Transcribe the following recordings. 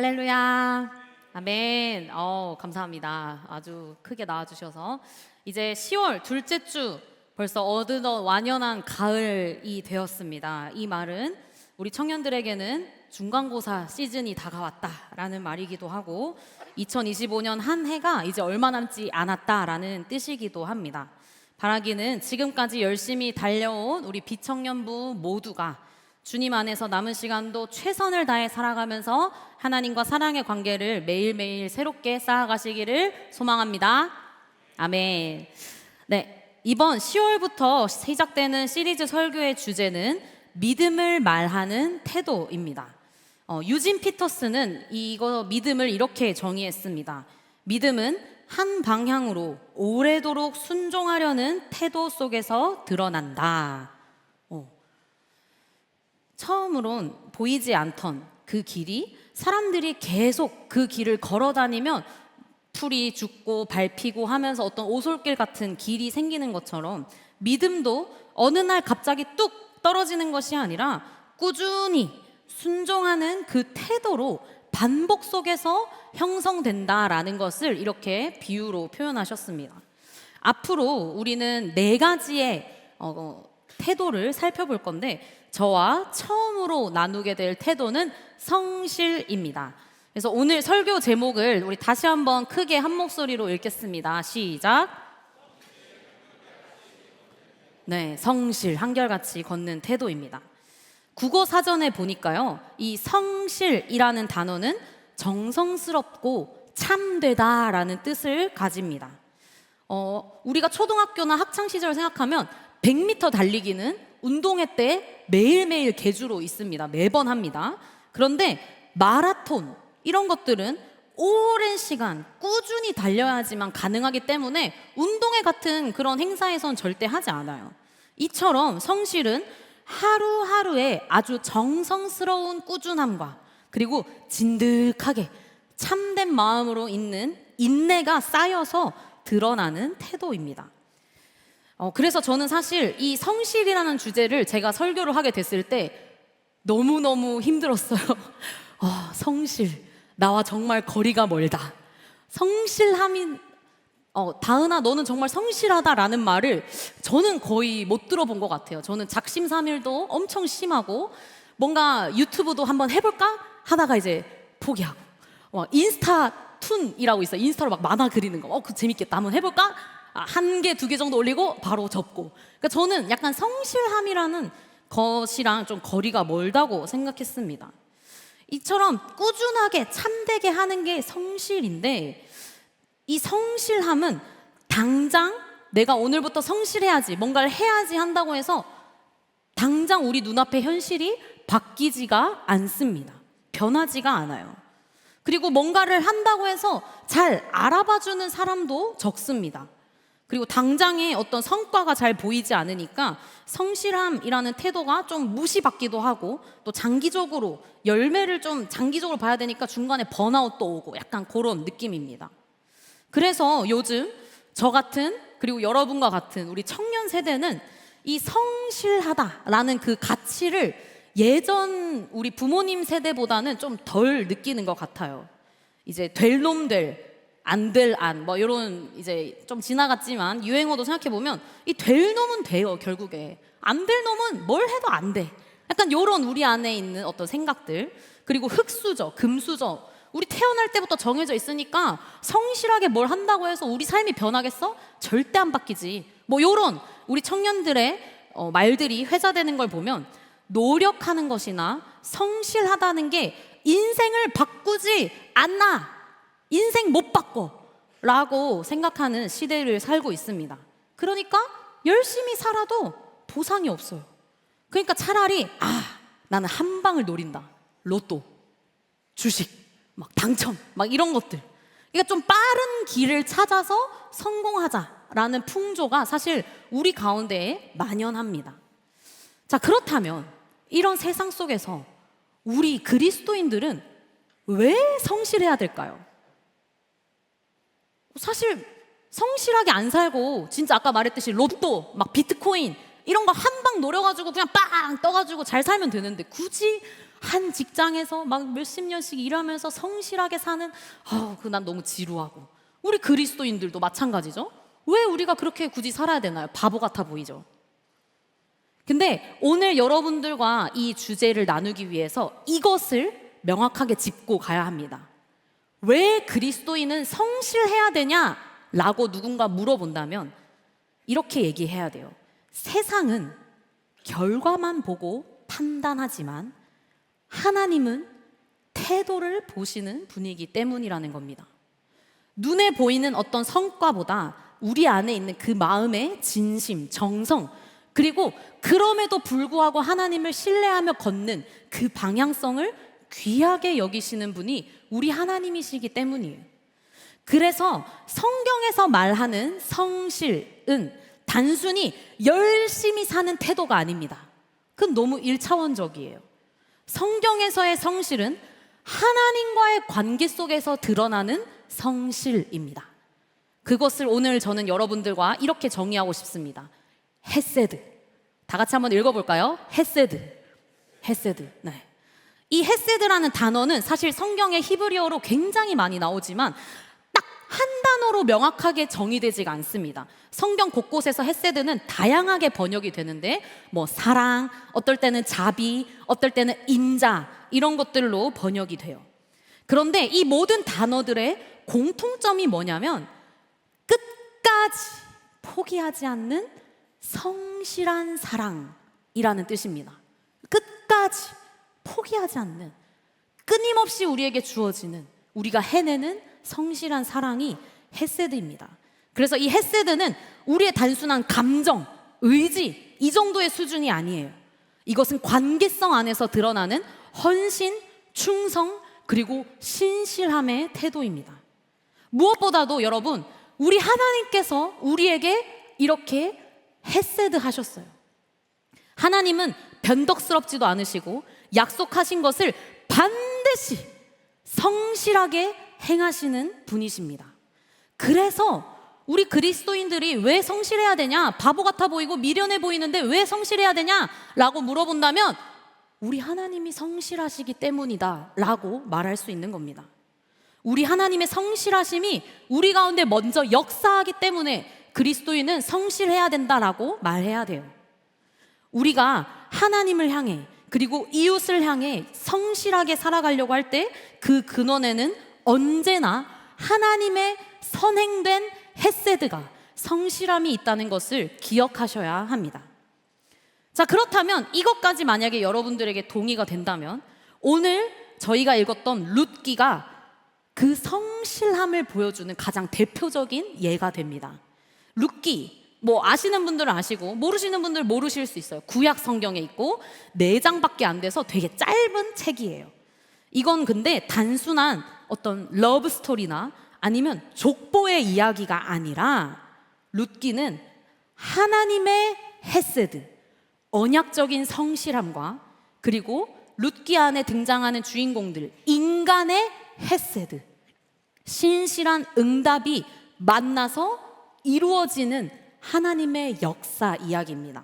할렐루야. 아멘. 감사합니다. 아주 크게 나와주셔서 이제 10월 둘째 주 벌써 어느덧 완연한 가을이 되었습니다. 이 말은 우리 청년들에게는 중간고사 시즌이 다가왔다라는 말이기도 하고 2025년 한 해가 이제 얼마 남지 않았다라는 뜻이기도 합니다. 바라기는 지금까지 열심히 달려온 우리 비청년부 모두가 주님 안에서 남은 시간도 최선을 다해 살아가면서 하나님과 사랑의 관계를 매일매일 새롭게 쌓아가시기를 소망합니다. 아멘. 네, 이번 10월부터 시작되는 시리즈 설교의 주제는 믿음을 말하는 태도입니다. 유진 피터스는 이거 믿음을 이렇게 정의했습니다. 믿음은 한 방향으로 오래도록 순종하려는 태도 속에서 드러난다. 처음으론 보이지 않던 그 길이 사람들이 계속 그 길을 걸어 다니면 풀이 죽고 밟히고 하면서 어떤 오솔길 같은 길이 생기는 것처럼 믿음도 어느 날 갑자기 뚝 떨어지는 것이 아니라 꾸준히 순종하는 그 태도로 반복 속에서 형성된다라는 것을 이렇게 비유로 표현하셨습니다. 앞으로 우리는 4가지의 태도를 살펴볼 건데 저와 처음으로 나누게 될 태도는 성실입니다. 그래서 오늘 설교 제목을 우리 다시 한번 크게 한 목소리로 읽겠습니다. 시작. 네, 성실, 한결같이 걷는 태도입니다. 국어 사전에 보니까요, 이 성실이라는 단어는 정성스럽고 참되다라는 뜻을 가집니다. 우리가 초등학교나 학창 시절 생각하면 100m 달리기는 운동회 때 매일매일 계주로 있습니다. 매번 합니다. 그런데 마라톤 이런 것들은 오랜 시간 꾸준히 달려야지만 가능하기 때문에 운동회 같은 그런 행사에선 절대 하지 않아요. 이처럼 성실은 하루하루에 아주 정성스러운 꾸준함과 그리고 진득하게 참된 마음으로 있는 인내가 쌓여서 드러나는 태도입니다. 그래서 저는 사실 이 성실이라는 주제를 제가 설교를 하게 됐을 때 너무너무 힘들었어요. 성실, 나와 정말 거리가 멀다. 성실함이 다은아 너는 정말 성실하다라는 말을 저는 거의 못 들어본 것 같아요. 저는 작심삼일도 엄청 심하고 뭔가 유튜브도 한번 해볼까 하다가 이제 포기하고 인스타툰이라고 있어요. 인스타로 막 만화 그리는 거 그거 재밌겠다 한번 해볼까? 1개, 2개 정도 올리고 바로 접고. 그러니까 저는 약간 성실함이라는 것이랑 좀 거리가 멀다고 생각했습니다. 이처럼 꾸준하게 참되게 하는 게 성실인데 이 성실함은 당장 내가 오늘부터 성실해야지 뭔가를 해야지 한다고 해서 당장 우리 눈앞의 현실이 바뀌지가 않습니다. 변하지가 않아요. 그리고 뭔가를 한다고 해서 잘 알아봐주는 사람도 적습니다. 그리고 당장의 어떤 성과가 잘 보이지 않으니까 성실함이라는 태도가 좀 무시받기도 하고 또 장기적으로 열매를 좀 장기적으로 봐야 되니까 중간에 번아웃도 오고 약간 그런 느낌입니다. 그래서 요즘 저 같은 그리고 여러분과 같은 우리 청년 세대는 이 성실하다라는 그 가치를 예전 우리 부모님 세대보다는 좀 덜 느끼는 것 같아요. 이제 될 놈 될, 안 될 안, 이런 이제 좀 지나갔지만 유행어도 생각해보면 이 될 놈은 돼요, 결국에. 안 될 놈은 뭘 해도 안 돼. 약간 요런 우리 안에 있는 어떤 생각들. 그리고 흑수저, 금수저. 우리 태어날 때부터 정해져 있으니까 성실하게 뭘 한다고 해서 우리 삶이 변하겠어? 절대 안 바뀌지. 요런 우리 청년들의 말들이 회자되는 걸 보면 노력하는 것이나 성실하다는 게 인생을 바꾸지 않나. 인생 못 바꿔 라고 생각하는 시대를 살고 있습니다. 그러니까 열심히 살아도 보상이 없어요. 그러니까 차라리 나는 한 방을 노린다. 로또, 주식, 당첨 이런 것들. 그러니까 좀 빠른 길을 찾아서 성공하자라는 풍조가 사실 우리 가운데에 만연합니다. 자, 그렇다면 이런 세상 속에서 우리 그리스도인들은 왜 성실해야 될까요? 사실 성실하게 안 살고 진짜 아까 말했듯이 로또, 비트코인 이런 거 한 방 노려가지고 그냥 빵 떠가지고 잘 살면 되는데 굳이 한 직장에서 막 몇십 년씩 일하면서 성실하게 사는, 난 너무 지루하고. 우리 그리스도인들도 마찬가지죠. 왜 우리가 그렇게 굳이 살아야 되나요? 바보 같아 보이죠. 근데 오늘 여러분들과 이 주제를 나누기 위해서 이것을 명확하게 짚고 가야 합니다. 왜 그리스도인은 성실해야 되냐? 라고 누군가 물어본다면 이렇게 얘기해야 돼요. 세상은 결과만 보고 판단하지만 하나님은 태도를 보시는 분이기 때문이라는 겁니다. 눈에 보이는 어떤 성과보다 우리 안에 있는 그 마음의 진심, 정성, 그리고 그럼에도 불구하고 하나님을 신뢰하며 걷는 그 방향성을 귀하게 여기시는 분이 우리 하나님이시기 때문이에요. 그래서 성경에서 말하는 성실은 단순히 열심히 사는 태도가 아닙니다. 그건 너무 1차원적이에요. 성경에서의 성실은 하나님과의 관계 속에서 드러나는 성실입니다. 그것을 오늘 저는 여러분들과 이렇게 정의하고 싶습니다. 헤세드. 다 같이 한번 읽어볼까요? 헤세드. 헤세드. 네. 이 헤세드라는 단어는 사실 성경의 히브리어로 굉장히 많이 나오지만 딱 한 단어로 명확하게 정의되지가 않습니다. 성경 곳곳에서 헤세드는 다양하게 번역이 되는데 사랑, 어떨 때는 자비, 어떨 때는 인자 이런 것들로 번역이 돼요. 그런데 이 모든 단어들의 공통점이 뭐냐면 끝까지 포기하지 않는 성실한 사랑이라는 뜻입니다. 끝까지 포기하지 않는, 끊임없이 우리에게 주어지는, 우리가 해내는 성실한 사랑이 헤세드입니다. 그래서 이 헤세드는 우리의 단순한 감정, 의지 이 정도의 수준이 아니에요. 이것은 관계성 안에서 드러나는 헌신, 충성, 그리고 신실함의 태도입니다. 무엇보다도 여러분, 우리 하나님께서 우리에게 이렇게 헤세드 하셨어요. 하나님은 변덕스럽지도 않으시고 약속하신 것을 반드시 성실하게 행하시는 분이십니다. 그래서 우리 그리스도인들이 왜 성실해야 되냐? 바보 같아 보이고 미련해 보이는데 왜 성실해야 되냐? 라고 물어본다면 우리 하나님이 성실하시기 때문이다 라고 말할 수 있는 겁니다. 우리 하나님의 성실하심이 우리 가운데 먼저 역사하기 때문에 그리스도인은 성실해야 된다라고 말해야 돼요. 우리가 하나님을 향해 그리고 이웃을 향해 성실하게 살아가려고 할 때 그 근원에는 언제나 하나님의 선행된 헤세드가, 성실함이 있다는 것을 기억하셔야 합니다. 자, 그렇다면 이것까지 만약에 여러분들에게 동의가 된다면 오늘 저희가 읽었던 룻기가 그 성실함을 보여주는 가장 대표적인 예가 됩니다. 룻기, 아시는 분들은 아시고 모르시는 분들 모르실 수 있어요. 구약 성경에 있고 4장밖에 안 돼서 되게 짧은 책이에요. 이건 근데 단순한 어떤 러브 스토리나 아니면 족보의 이야기가 아니라 룻기는 하나님의 헤세드, 언약적인 성실함과 그리고 룻기 안에 등장하는 주인공들, 인간의 헤세드, 신실한 응답이 만나서 이루어지는 하나님의 역사 이야기입니다.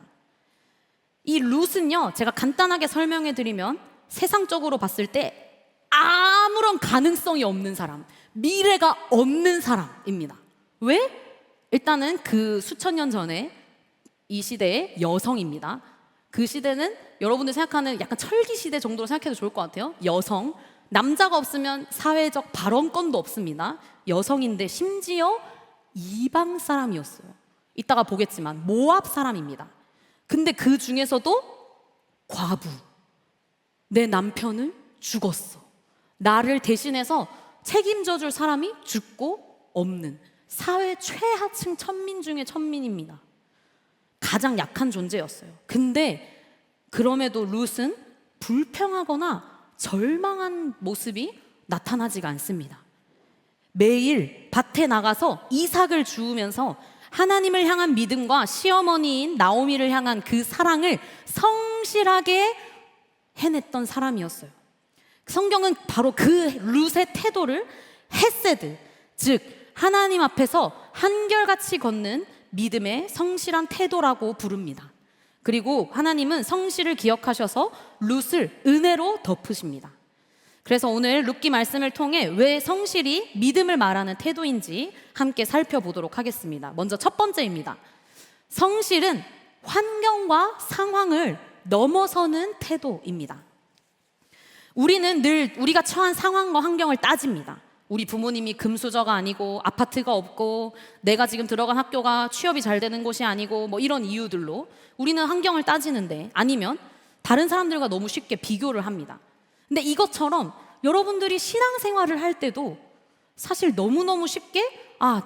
이 룻은요, 제가 간단하게 설명해 드리면 세상적으로 봤을 때 아무런 가능성이 없는 사람, 미래가 없는 사람입니다. 왜? 일단은 그 수천 년 전에 이 시대의 여성입니다. 그 시대는 여러분들 생각하는 약간 철기 시대 정도로 생각해도 좋을 것 같아요. 여성, 남자가 없으면 사회적 발언권도 없습니다. 여성인데 심지어 이방 사람이었어요. 이따가 보겠지만 모압 사람입니다. 근데 그 중에서도 과부, 내 남편을 죽었어, 나를 대신해서 책임져 줄 사람이 죽고 없는 사회 최하층 천민 중에 천민입니다. 가장 약한 존재였어요. 근데 그럼에도 룻은 불평하거나 절망한 모습이 나타나지가 않습니다. 매일 밭에 나가서 이삭을 주우면서 하나님을 향한 믿음과 시어머니인 나오미를 향한 그 사랑을 성실하게 해냈던 사람이었어요. 성경은 바로 그 룻의 태도를 헤세드, 즉 하나님 앞에서 한결같이 걷는 믿음의 성실한 태도라고 부릅니다. 그리고 하나님은 성실을 기억하셔서 룻을 은혜로 덮으십니다. 그래서 오늘 룻기 말씀을 통해 왜 성실이 믿음을 말하는 태도인지 함께 살펴보도록 하겠습니다. 먼저 첫 번째입니다. 성실은 환경과 상황을 넘어서는 태도입니다. 우리는 늘 우리가 처한 상황과 환경을 따집니다. 우리 부모님이 금수저가 아니고 아파트가 없고 내가 지금 들어간 학교가 취업이 잘 되는 곳이 아니고 뭐 이런 이유들로 우리는 환경을 따지는데, 아니면 다른 사람들과 너무 쉽게 비교를 합니다. 근데 이것처럼 여러분들이 신앙생활을 할 때도 사실 너무너무 쉽게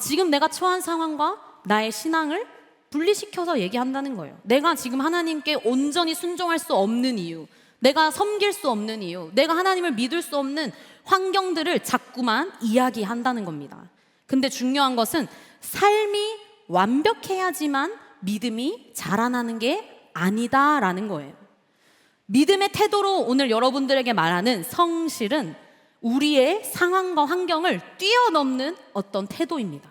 지금 내가 처한 상황과 나의 신앙을 분리시켜서 얘기한다는 거예요. 내가 지금 하나님께 온전히 순종할 수 없는 이유, 내가 섬길 수 없는 이유, 내가 하나님을 믿을 수 없는 환경들을 자꾸만 이야기한다는 겁니다. 근데 중요한 것은 삶이 완벽해야지만 믿음이 자라나는 게 아니다라는 거예요. 믿음의 태도로 오늘 여러분들에게 말하는 성실은 우리의 상황과 환경을 뛰어넘는 어떤 태도입니다.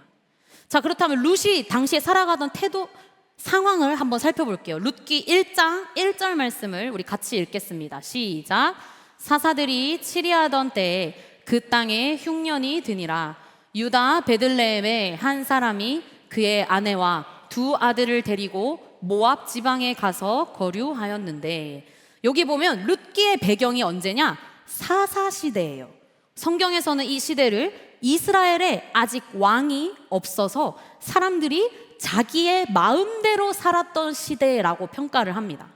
자, 그렇다면 룻이 당시에 살아가던 태도, 상황을 한번 살펴볼게요. 룻기 1장 1절 말씀을 우리 같이 읽겠습니다. 시작. 사사들이 치리하던 때에 그 땅에 흉년이 드니라. 유다 베들레헴의 한 사람이 그의 아내와 두 아들을 데리고 모압 지방에 가서 거류하였는데, 여기 보면 룻기의 배경이 언제냐? 사사시대예요. 성경에서는 이 시대를 이스라엘에 아직 왕이 없어서 사람들이 자기의 마음대로 살았던 시대라고 평가를 합니다.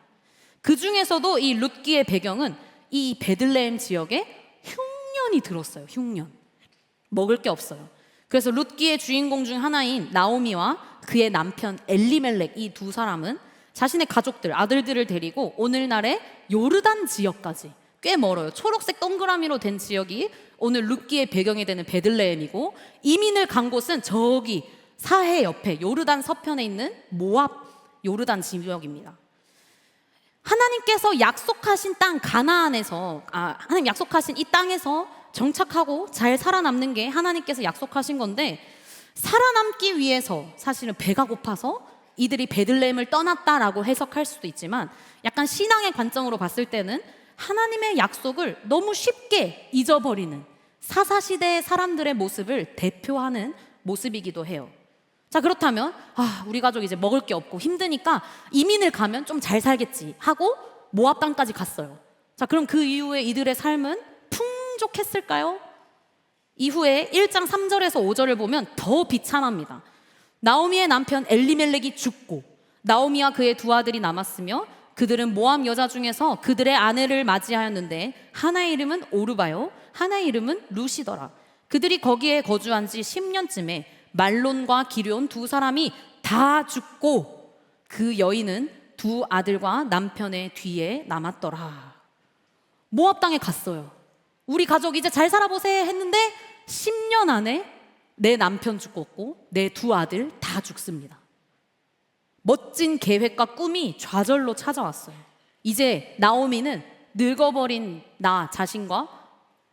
그 중에서도 이 룻기의 배경은 이 베들레헴 지역에 흉년이 들었어요. 흉년. 먹을 게 없어요. 그래서 룻기의 주인공 중 하나인 나오미와 그의 남편 엘리멜렉, 이 두 사람은 자신의 가족들, 아들들을 데리고 오늘날의 요르단 지역까지, 꽤 멀어요. 초록색 동그라미로 된 지역이 오늘 룻기의 배경이 되는 베들레헴이고, 이민을 간 곳은 저기 사해 옆에 요르단 서편에 있는 모압 요르단 지역입니다. 하나님께서 약속하신 땅 가나안에서, 하나님 약속하신 이 땅에서 정착하고 잘 살아남는 게 하나님께서 약속하신 건데, 살아남기 위해서 사실은 배가 고파서 이들이 베들레헴을 떠났다라고 해석할 수도 있지만, 약간 신앙의 관점으로 봤을 때는 하나님의 약속을 너무 쉽게 잊어버리는 사사시대의 사람들의 모습을 대표하는 모습이기도 해요. 자, 그렇다면 우리 가족 이제 먹을 게 없고 힘드니까 이민을 가면 좀 잘 살겠지 하고 모압 땅까지 갔어요. 자, 그럼 그 이후에 이들의 삶은 풍족했을까요? 이후에 1장 3절에서 5절을 보면 더 비참합니다. 나오미의 남편 엘리멜렉이 죽고 나오미와 그의 두 아들이 남았으며, 그들은 모압 여자 중에서 그들의 아내를 맞이하였는데 하나의 이름은 오르바요, 하나의 이름은 룻이더라. 그들이 거기에 거주한 지 10년쯤에 말론과 기럨 두 사람이 다 죽고 그 여인은 두 아들과 남편의 뒤에 남았더라. 모압 땅에 갔어요. 우리 가족 이제 잘 살아보세 했는데 10년 안에 내 남편 죽었고 내 두 아들 다 죽습니다. 멋진 계획과 꿈이 좌절로 찾아왔어요. 이제 나오미는 늙어버린 나 자신과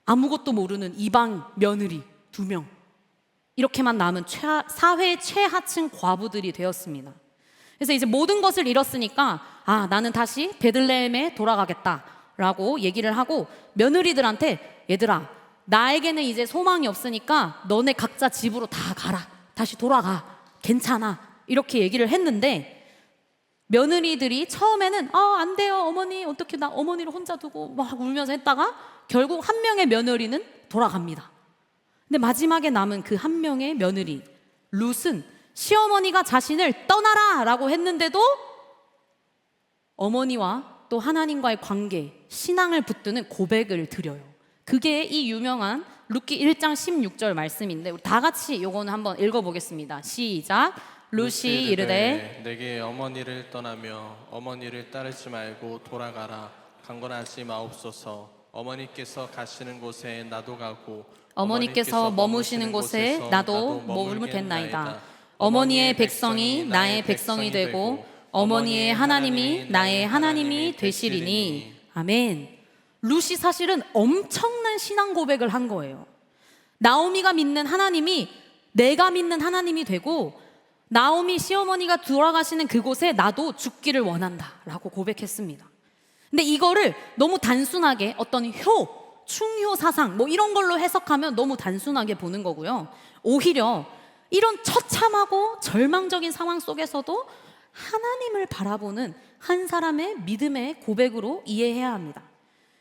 아무것도 모르는 이방 며느리 2명, 이렇게만 남은 사회 최하층 과부들이 되었습니다. 그래서 이제 모든 것을 잃었으니까 나는 다시 베들레헴에 돌아가겠다라고 얘기를 하고, 며느리들한테 얘들아, 나에게는 이제 소망이 없으니까 너네 각자 집으로 다 가라, 다시 돌아가, 괜찮아, 이렇게 얘기를 했는데, 며느리들이 처음에는 안 돼요 어머니, 어떻게 나 어머니를 혼자 두고 막 울면서 했다가 결국 한 명의 며느리는 돌아갑니다. 근데 마지막에 남은 그 한 명의 며느리 룻은 시어머니가 자신을 떠나라 라고 했는데도 어머니와 또 하나님과의 관계, 신앙을 붙드는 고백을 드려요. 그게 이 유명한 룻기 1장 16절 말씀인데, 우리 다 같이 이거는 한번 읽어보겠습니다. 시작. 룻이 이르되 내게 어머니를 떠나며 어머니를 따르지 말고 돌아가라. 강권하지 마옵소서. 어머니께서 가시는 곳에 나도 가고 어머니께서 머무시는 곳에 나도 머물겠나이다. 어머니의 백성이 나의 백성이 되고 어머니의 하나님이 나의 하나님이 되시리니. 아멘. 룻이 사실은 엄청난 신앙 고백을 한 거예요. 나오미가 믿는 하나님이 내가 믿는 하나님이 되고, 나오미 시어머니가 돌아가시는 그곳에 나도 죽기를 원한다 라고 고백했습니다. 근데 이거를 너무 단순하게 어떤 충효 사상 뭐 이런 걸로 해석하면 너무 단순하게 보는 거고요. 오히려 이런 처참하고 절망적인 상황 속에서도 하나님을 바라보는 한 사람의 믿음의 고백으로 이해해야 합니다.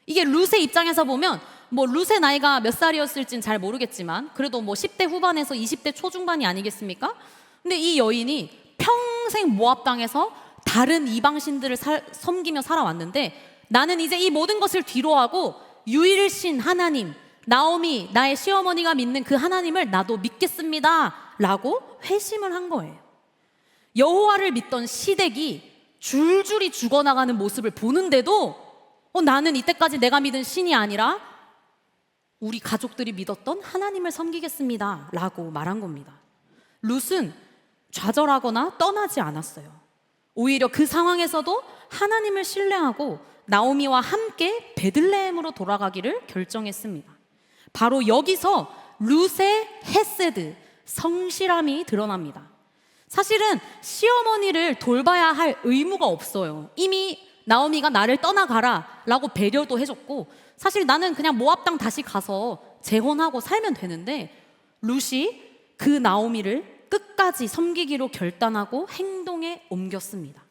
이게 룻의 입장에서 보면 뭐 룻의 나이가 몇 살이었을진 잘 모르겠지만 그래도 뭐 10대 후반에서 20대 초중반이 아니겠습니까? 근데 이 여인이 평생 모압 땅에서 다른 이방신들을 섬기며 살아왔는데 나는 이제 이 모든 것을 뒤로하고 유일신 하나님, 나오미 나의 시어머니가 믿는 그 하나님을 나도 믿겠습니다 라고 회심을 한 거예요. 여호와를 믿던 시댁이 줄줄이 죽어나가는 모습을 보는데도 나는 이때까지 내가 믿은 신이 아니라 우리 가족들이 믿었던 하나님을 섬기겠습니다 라고 말한 겁니다. 룻은 좌절하거나 떠나지 않았어요. 오히려 그 상황에서도 하나님을 신뢰하고 나오미와 함께 베들레헴으로 돌아가기를 결정했습니다. 바로 여기서 룻의 헤세드, 성실함이 드러납니다. 사실은 시어머니를 돌봐야 할 의무가 없어요. 이미 나오미가 나를 떠나가라 라고 배려도 해줬고 사실 나는 그냥 모압 땅 다시 가서 재혼하고 살면 되는데 룻이 그 나오미를 끝까지 섬기기로 결단하고 행동에 옮겼습니다.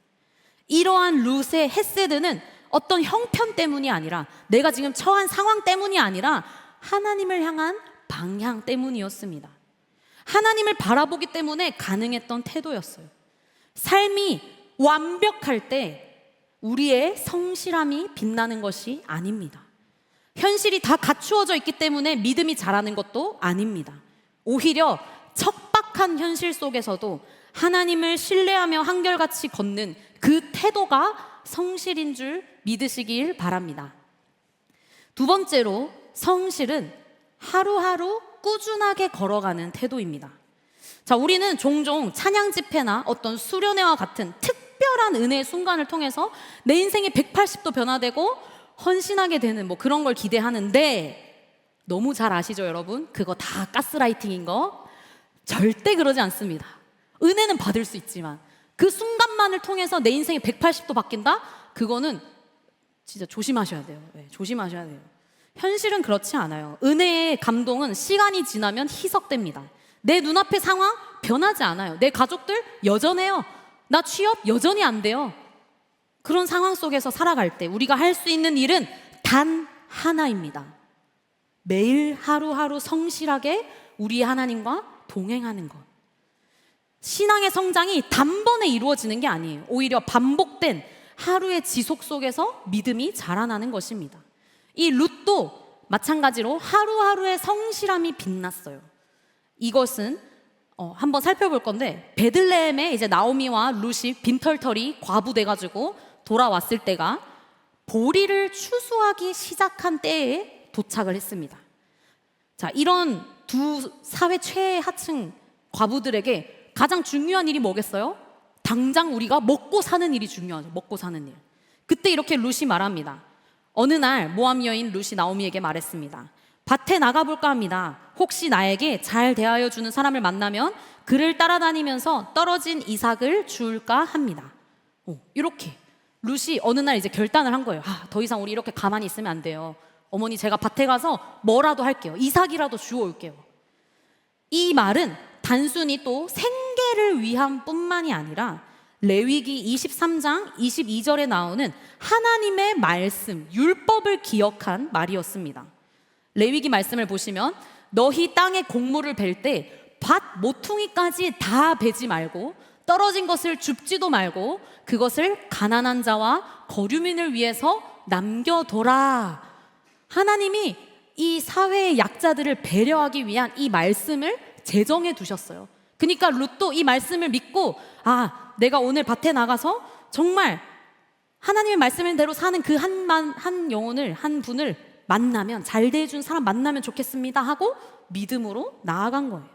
이러한 룻의 헤세드는 어떤 형편 때문이 아니라 내가 지금 처한 상황 때문이 아니라 하나님을 향한 방향 때문이었습니다. 하나님을 바라보기 때문에 가능했던 태도였어요. 삶이 완벽할 때 우리의 성실함이 빛나는 것이 아닙니다. 현실이 다 갖추어져 있기 때문에 믿음이 자라는 것도 아닙니다. 오히려 척박한 현실 속에서도 하나님을 신뢰하며 한결같이 걷는 그 태도가 성실인 줄 믿으시길 바랍니다. 두 번째로 성실은 하루하루 꾸준하게 걸어가는 태도입니다. 자, 우리는 종종 찬양 집회나 어떤 수련회와 같은 특별한 은혜의 순간을 통해서 내 인생이 180도 변화되고 헌신하게 되는 뭐 그런 걸 기대하는데 너무 잘 아시죠, 여러분? 그거 다 가스라이팅인 거? 절대 그러지 않습니다. 은혜는 받을 수 있지만 그 순간만을 통해서 내 인생이 180도 바뀐다? 그거는 진짜 조심하셔야 돼요. 네, 조심하셔야 돼요. 현실은 그렇지 않아요. 은혜의 감동은 시간이 지나면 희석됩니다. 내 눈앞의 상황 변하지 않아요. 내 가족들 여전해요. 나 취업 여전히 안 돼요. 그런 상황 속에서 살아갈 때 우리가 할 수 있는 일은 단 하나입니다. 매일 하루하루 성실하게 우리 하나님과 동행하는 것. 신앙의 성장이 단번에 이루어지는 게 아니에요. 오히려 반복된 하루의 지속 속에서 믿음이 자라나는 것입니다. 이 룻도 마찬가지로 하루하루의 성실함이 빛났어요. 이것은 한번 살펴볼 건데 베들레헴에 이제 나오미와 룻이 빈털털이 과부돼가지고 돌아왔을 때가 보리를 추수하기 시작한 때에 도착을 했습니다. 자, 이런 두 사회 최하층 과부들에게 가장 중요한 일이 뭐겠어요? 당장 우리가 먹고 사는 일이 중요하죠. 먹고 사는 일. 그때 이렇게 룻이 말합니다. 어느 날 모압 여인 룻이 나오미에게 말했습니다. 밭에 나가볼까 합니다. 혹시 나에게 잘 대하여 주는 사람을 만나면 그를 따라다니면서 떨어진 이삭을 줄까 합니다. 이렇게 룻이 어느 날 이제 결단을 한 거예요. 더 이상 우리 이렇게 가만히 있으면 안 돼요. 어머니, 제가 밭에 가서 뭐라도 할게요. 이삭이라도 주워올게요. 이 말은 단순히 또 생계를 위한 뿐만이 아니라 레위기 23장 22절에 나오는 하나님의 말씀, 율법을 기억한 말이었습니다. 레위기 말씀을 보시면 너희 땅에 곡물을 벨 때 밭 모퉁이까지 다 베지 말고 떨어진 것을 줍지도 말고 그것을 가난한 자와 거류민을 위해서 남겨둬라. 하나님이 이 사회의 약자들을 배려하기 위한 이 말씀을 제정해 두셨어요. 그러니까 룻도 이 말씀을 믿고 내가 오늘 밭에 나가서 정말 하나님의 말씀대로 사는 그 한 영혼을, 한 분을 만나면, 잘 대해준 사람 만나면 좋겠습니다 하고 믿음으로 나아간 거예요.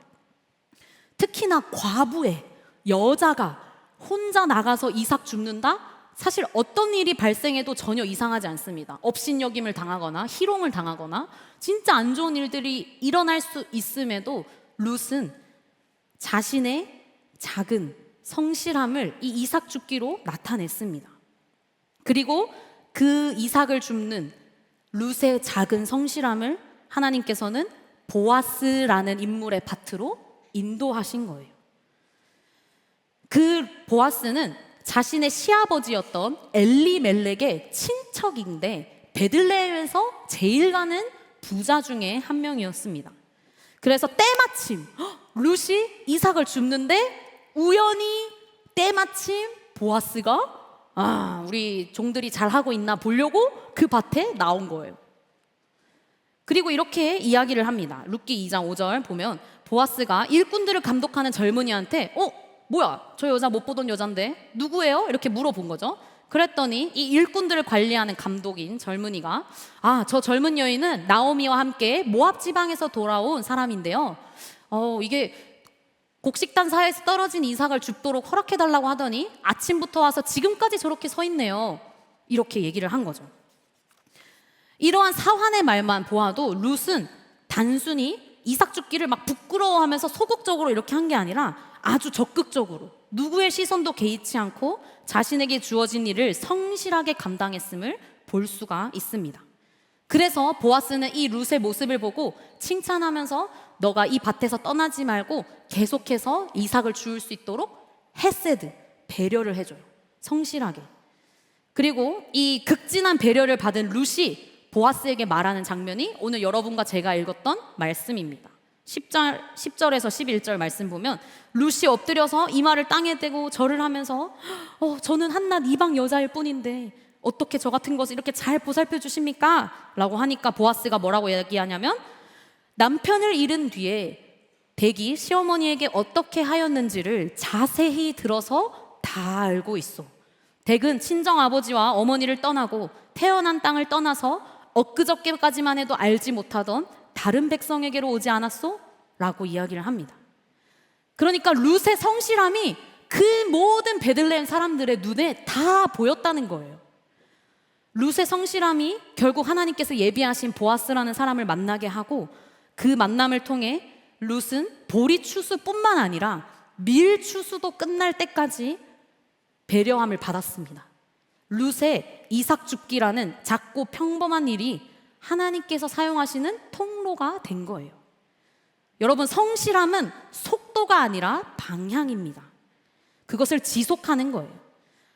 특히나 과부의 여자가 혼자 나가서 이삭 줍는다? 사실 어떤 일이 발생해도 전혀 이상하지 않습니다. 업신여김을 당하거나 희롱을 당하거나 진짜 안 좋은 일들이 일어날 수 있음에도 룻은 자신의 작은 성실함을 이 이삭 죽기로 나타냈습니다. 그리고 그 이삭을 줍는 룻의 작은 성실함을 하나님께서는 보아스라는 인물의 밭으로 인도하신 거예요. 그 보아스는 자신의 시아버지였던 엘리멜렉의 친척인데 베들레헴에서 제일 가는 부자 중에 한 명이었습니다. 그래서 때마침 룻이 이삭을 줍는데 우연히 때마침 보아스가 우리 종들이 잘하고 있나 보려고 그 밭에 나온 거예요. 그리고 이렇게 이야기를 합니다. 룻기 2장 5절 보면 보아스가 일꾼들을 감독하는 젊은이한테 뭐야 저 여자 못 보던 여잔데 누구예요? 이렇게 물어본 거죠. 그랬더니 이 일꾼들을 관리하는 감독인 젊은이가 저 젊은 여인은 나오미와 함께 모압 지방에서 돌아온 사람인데요. 이게 곡식단 사이에서 떨어진 이삭을 줍도록 허락해달라고 하더니 아침부터 와서 지금까지 저렇게 서 있네요. 이렇게 얘기를 한 거죠. 이러한 사환의 말만 보아도 룻은 단순히 이삭 줍기를 막 부끄러워하면서 소극적으로 이렇게 한 게 아니라 아주 적극적으로 누구의 시선도 개의치 않고 자신에게 주어진 일을 성실하게 감당했음을 볼 수가 있습니다. 그래서 보아스는 이 룻의 모습을 보고 칭찬하면서 너가 이 밭에서 떠나지 말고 계속해서 이삭을 주울 수 있도록 헤세드, 배려를 해줘요. 성실하게. 그리고 이 극진한 배려를 받은 룻이 보아스에게 말하는 장면이 오늘 여러분과 제가 읽었던 말씀입니다. 10절에서 11절 말씀 보면 룻이 엎드려서 이마를 땅에 대고 절을 하면서 저는 한낱 이방 여자일 뿐인데 어떻게 저 같은 것을 이렇게 잘 보살펴 주십니까? 라고 하니까 보아스가 뭐라고 얘기하냐면 남편을 잃은 뒤에 댁이 시어머니에게 어떻게 하였는지를 자세히 들어서 다 알고 있어. 댁은 친정아버지와 어머니를 떠나고 태어난 땅을 떠나서 엊그저께까지만 해도 알지 못하던 다른 백성에게로 오지 않았소? 라고 이야기를 합니다. 그러니까 룻의 성실함이 그 모든 베들레헴 사람들의 눈에 다 보였다는 거예요. 룻의 성실함이 결국 하나님께서 예비하신 보아스라는 사람을 만나게 하고 그 만남을 통해 룻은 보리 추수뿐만 아니라 밀 추수도 끝날 때까지 배려함을 받았습니다. 룻의 이삭 줍기라는 작고 평범한 일이 하나님께서 사용하시는 통로가 된 거예요. 여러분, 성실함은 속도가 아니라 방향입니다. 그것을 지속하는 거예요.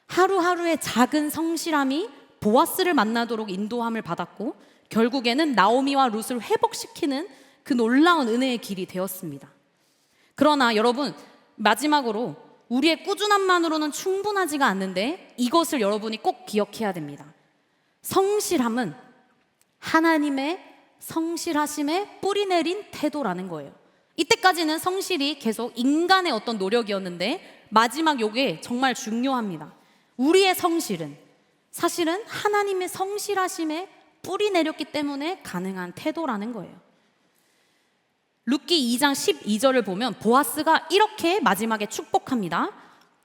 하루하루의 작은 성실함이 보아스를 만나도록 인도함을 받았고 결국에는 나오미와 룻을 회복시키는 그 놀라운 은혜의 길이 되었습니다. 그러나 여러분, 마지막으로 우리의 꾸준함만으로는 충분하지가 않는데 이것을 여러분이 꼭 기억해야 됩니다. 성실함은 하나님의 성실하심에 뿌리내린 태도라는 거예요. 이때까지는 성실이 계속 인간의 어떤 노력이었는데 마지막 요게 정말 중요합니다. 우리의 성실은 사실은 하나님의 성실하심에 뿌리내렸기 때문에 가능한 태도라는 거예요. 룻기 2장 12절을 보면 보아스가 이렇게 마지막에 축복합니다.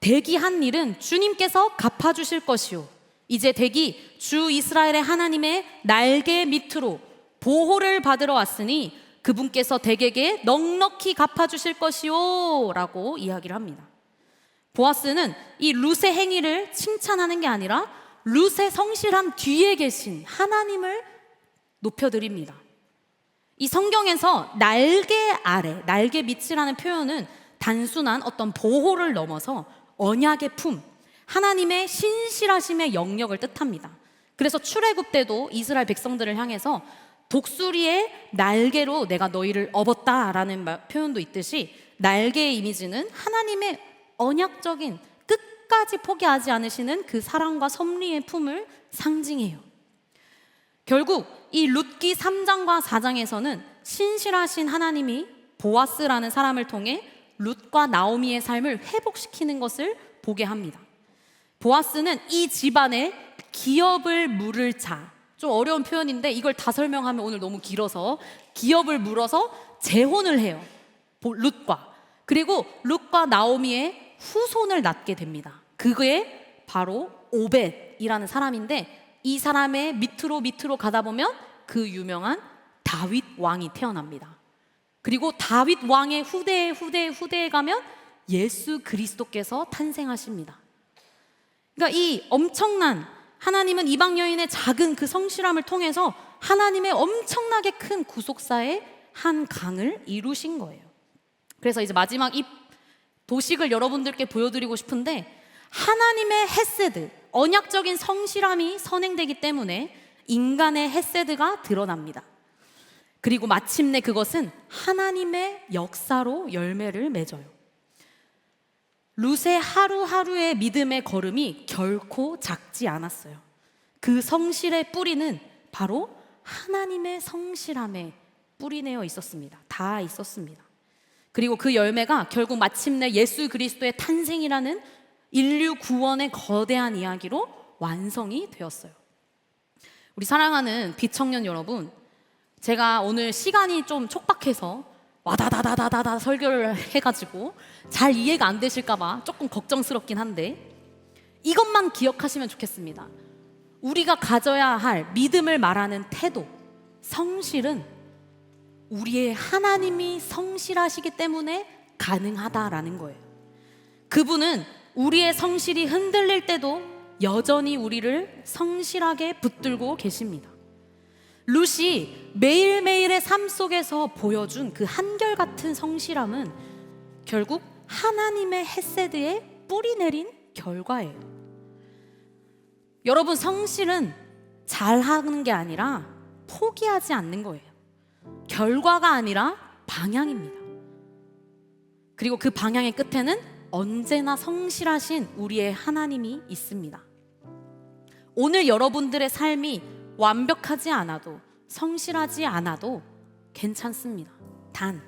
댁이 한 일은 주님께서 갚아주실 것이요 이제 댁이 주 이스라엘의 하나님의 날개 밑으로 보호를 받으러 왔으니 그분께서 댁에게 넉넉히 갚아주실 것이요 라고 이야기를 합니다. 보아스는 이 룻의 행위를 칭찬하는 게 아니라 룻의 성실함 뒤에 계신 하나님을 높여드립니다. 이 성경에서 날개 아래, 날개 밑이라는 표현은 단순한 어떤 보호를 넘어서 언약의 품, 하나님의 신실하심의 영역을 뜻합니다. 그래서 출애굽 때도 이스라엘 백성들을 향해서 독수리의 날개로 내가 너희를 업었다라는 표현도 있듯이 날개의 이미지는 하나님의 언약적인 끝까지 포기하지 않으시는 그 사랑과 섭리의 품을 상징해요. 결국 이 룻기 3장과 4장에서는 신실하신 하나님이 보아스라는 사람을 통해 룻과 나오미의 삶을 회복시키는 것을 보게 합니다. 보아스는 이 집안의 기업을 물을 자, 좀 어려운 표현인데 이걸 다 설명하면 오늘 너무 길어서 기업을 물어서 재혼을 해요. 룻과. 그리고 룻과 나오미의 후손을 낳게 됩니다. 그게 바로 오벳이라는 사람인데 이 사람의 밑으로 가다 보면 그 유명한 다윗 왕이 태어납니다. 그리고 다윗 왕의 후대에 가면 예수 그리스도께서 탄생하십니다. 그러니까 이 엄청난, 하나님은 이방 여인의 작은 그 성실함을 통해서 하나님의 엄청나게 큰 구속사의 한 강을 이루신 거예요. 그래서 이제 마지막 이 도식을 여러분들께 보여드리고 싶은데, 하나님의 헤세드, 언약적인 성실함이 선행되기 때문에 인간의 헤세드가 드러납니다. 그리고 마침내 그것은 하나님의 역사로 열매를 맺어요. 룻의 하루하루의 믿음의 걸음이 결코 작지 않았어요. 그 성실의 뿌리는 바로 하나님의 성실함에 뿌리내어 있었습니다. 다 있었습니다. 그리고 그 열매가 결국 마침내 예수 그리스도의 탄생이라는 인류 구원의 거대한 이야기로 완성이 되었어요. 우리 사랑하는 비청년 여러분, 제가 오늘 시간이 좀 촉박해서 와다다다다다다 설교를 해가지고 잘 이해가 안 되실까봐 조금 걱정스럽긴 한데, 이것만 기억하시면 좋겠습니다. 우리가 가져야 할 믿음을 말하는 태도, 성실은 우리의 하나님이 성실하시기 때문에 가능하다라는 거예요. 그분은 우리의 성실이 흔들릴 때도 여전히 우리를 성실하게 붙들고 계십니다. 룻이 매일매일의 삶 속에서 보여준 그 한결같은 성실함은 결국 하나님의 헤세드에 뿌리 내린 결과예요. 여러분, 성실은 잘하는 게 아니라 포기하지 않는 거예요. 결과가 아니라 방향입니다. 그리고 그 방향의 끝에는 언제나 성실하신 우리의 하나님이 있습니다. 오늘 여러분들의 삶이 완벽하지 않아도, 성실하지 않아도 괜찮습니다. 단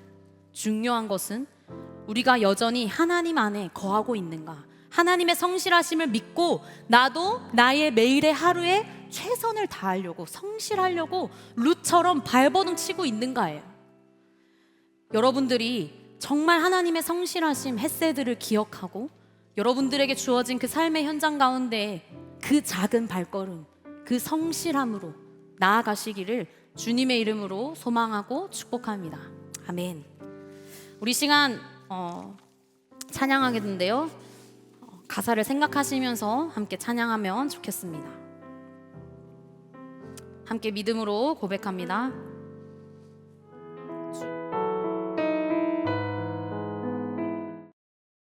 중요한 것은 우리가 여전히 하나님 안에 거하고 있는가, 하나님의 성실하심을 믿고 나도 나의 매일의 하루에 최선을 다하려고, 성실하려고 룻처럼 발버둥 치고 있는가예요. 여러분들이 정말 하나님의 성실하심, 헤세드를 기억하고 여러분들에게 주어진 그 삶의 현장 가운데 그 작은 발걸음, 그 성실함으로 나아가시기를 주님의 이름으로 소망하고 축복합니다. 아멘. 우리 시간 찬양하겠는데요, 가사를 생각하시면서 함께 찬양하면 좋겠습니다. 함께 믿음으로 고백합니다.